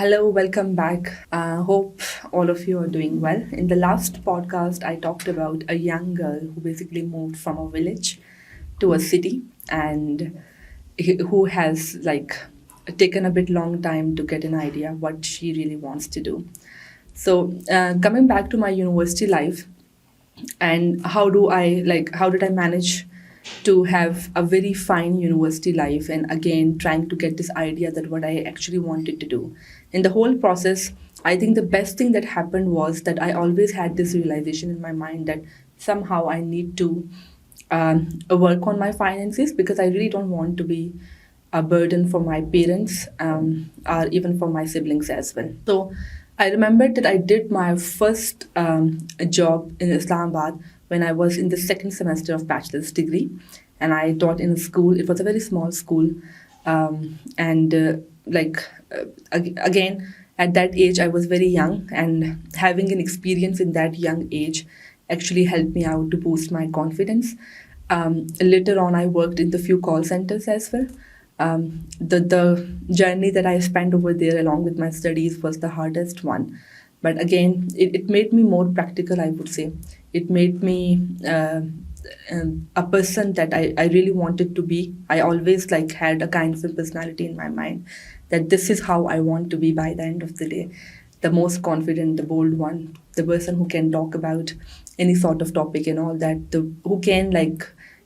Hello, welcome back. Hope all of you are doing well. In the last podcast, I talked about a young girl who basically moved from a village to a city and who has taken a bit long time to get an idea what she really wants to do. So, coming back to my university life, and how did I manage to have a very fine university life, and again trying to get this idea that what I actually wanted to do. In the whole process, I think the best thing that happened was that I always had this realization in my mind that somehow I need to work on my finances, because I really don't want to be a burden for my parents, or even for my siblings as well. So I remembered that I did my first job in Islamabad when I was in the second semester of bachelor's degree, and I taught in a school. It was a very small school, and again, at that age I was very young, and having an experience in that young age actually helped me out to boost my confidence. Later on, I worked in the few call centers as well. The journey that I spent over there along with my studies was the hardest one. But again, it made me more practical, I would say. It made me a person that I really wanted to be. I always had a kind of a personality in my mind that this is how I want to be by the end of the day. The most confident, the bold one, the person who can talk about any sort of topic and all that, who can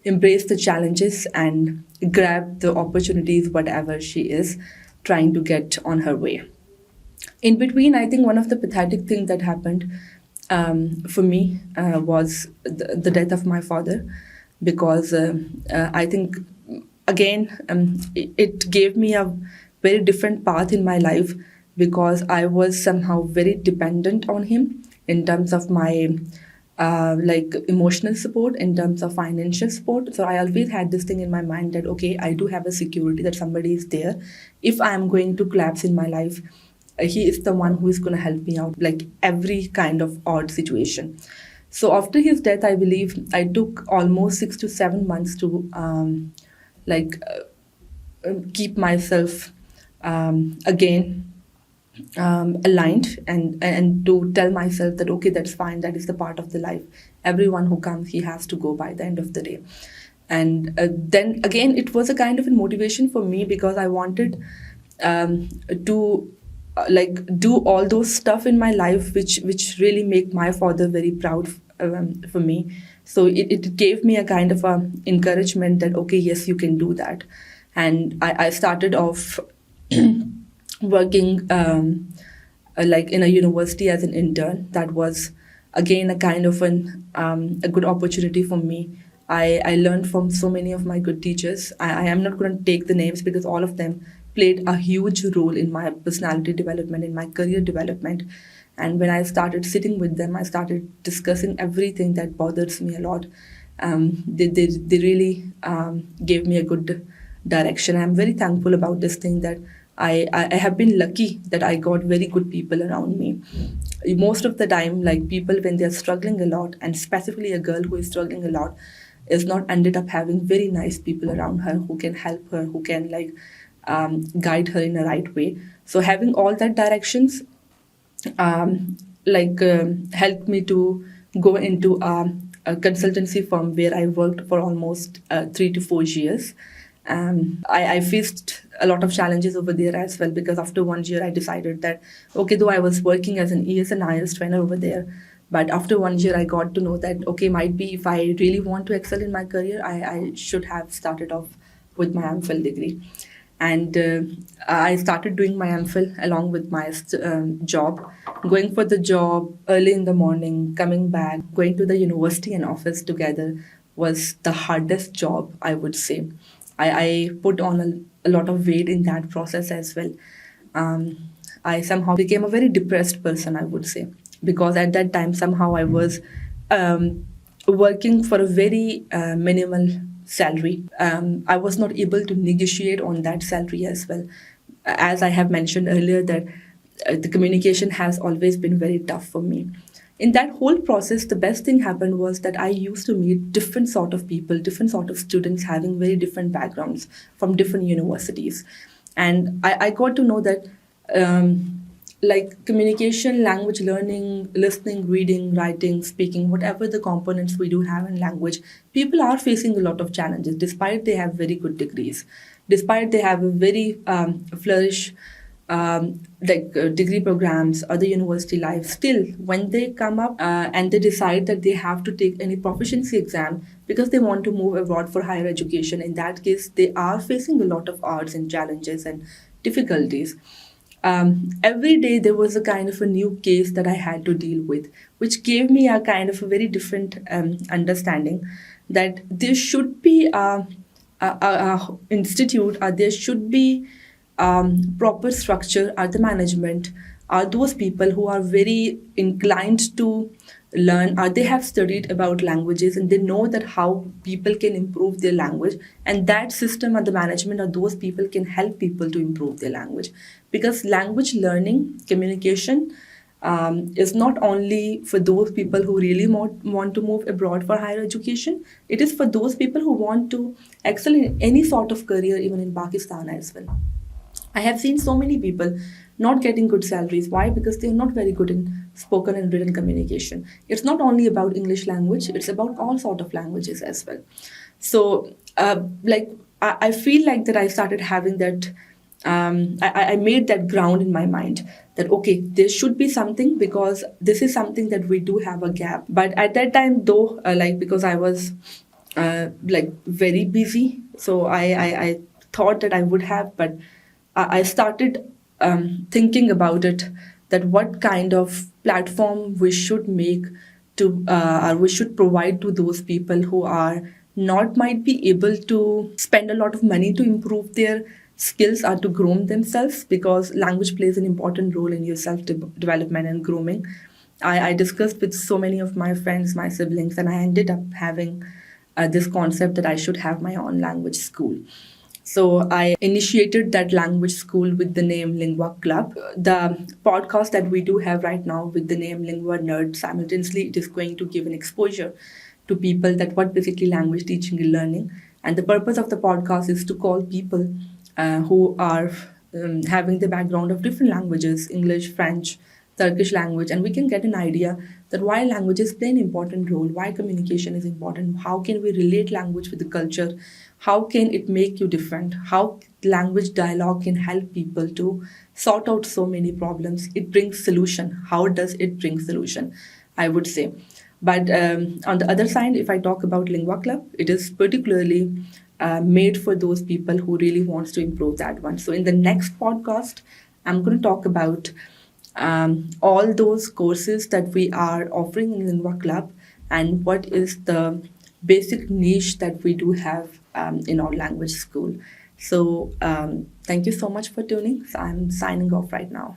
embrace the challenges and grab the opportunities, whatever she is trying to get on her way. In between, I think one of the pathetic things that happened for me was the death of my father, because I think, again, it gave me a very different path in my life, because I was somehow very dependent on him in terms of my emotional support, in terms of financial support. So I always had this thing in my mind that, okay, I do have a security that somebody is there. If I am going to collapse in my life, he is the one who is going to help me out, every kind of odd situation. So after his death, I believe I took almost 6 to 7 months to like keep myself again aligned, and to tell myself that, okay, that's fine, that is the part of the life. Everyone who comes, he has to go by the end of the day. And then again, it was a kind of a motivation for me, because I wanted to do all those stuff in my life which really make my father very proud for me. So it gave me a kind of a encouragement that, okay, yes, you can do that. And I started off working in a university as an intern. That was again a kind of a good opportunity for me. I learned from so many of my good teachers. I am not going to take the names, because all of them played a huge role in my personality development, in my career development. And when I started sitting with them, I started discussing everything that bothers me a lot. They really gave me a good direction. I'm very thankful about this thing, that I have been lucky that I got very good people around me. Most of the time, people, when they're struggling a lot, and specifically a girl who is struggling a lot, is not ended up having very nice people around her who can help her, who can guide her in the right way. So having all that directions helped me to go into a consultancy firm where I worked for almost 3 to 4 years. I faced a lot of challenges over there as well, because after 1 year I decided that, okay, though I was working as an ES and IELTS trainer over there, but after 1 year I got to know that, okay, might be if I really want to excel in my career, I should have started off with my MPhil degree. And I started doing my MPhil along with my job, going for the job early in the morning, coming back, going to the university and office together was the hardest job, I would say. I put on a lot of weight in that process as well. I somehow became a very depressed person, I would say, because at that time somehow I was working for a very minimal salary. I was not able to negotiate on that salary as well. As I have mentioned earlier, that the communication has always been very tough for me. In that whole process, the best thing happened was that I used to meet different sort of people, different sort of students having very different backgrounds from different universities. And I got to know that like communication, language learning, listening, reading, writing, speaking, whatever the components we do have in language, people are facing a lot of challenges despite they have very good degrees, despite they have a very flourish degree programs or the university life. Still, when they come up and they decide that they have to take any proficiency exam because they want to move abroad for higher education, in that case, they are facing a lot of odds and challenges and difficulties. Every day there was a kind of a new case that I had to deal with, which gave me a kind of a very different understanding that there should be a institute, or there should be proper structure at the management, are those people who are very inclined to learn, or they have studied about languages and they know that how people can improve their language, and that system at the management or those people can help people to improve their language. Because language learning, communication, is not only for those people who really want to move abroad for higher education, it is for those people who want to excel in any sort of career, even in Pakistan as well. I have seen so many people not getting good salaries. Why? Because they're not very good in spoken and written communication. It's not only about English language, it's about all sort of languages as well. So, I feel like that I started having that, I made that ground in my mind that, okay, there should be something because this is something that we do have a gap. But at that time, though, because I was very busy, so I thought that I would have, but I started thinking about it, that what kind of platform we should make to or we should provide to those people who are not might be able to spend a lot of money to improve their skills or to groom themselves, because language plays an important role in your self development and grooming. I discussed with so many of my friends, my siblings, and I ended up having this concept that I should have my own language school. So I initiated that language school with the name Lingua Club. The podcast that we do have right now with the name Lingua Nerd, simultaneously it is going to give an exposure to people that what basically language teaching and learning. And the purpose of the podcast is to call people who are having the background of different languages, English, French, Turkish language, and we can get an idea that why languages play an important role, why communication is important, how can we relate language with the culture, how can it make you different, how language dialogue can help people to sort out so many problems. It brings solution. How does it bring solution? I would say. But on the other side, if I talk about Lingua Club, it is particularly made for those people who really wants to improve that one. So in the next podcast, I'm going to talk about all those courses that we are offering in Lingua Club and what is the basic niche that we do have in our language school. So thank you so much for tuning. So I'm signing off right now.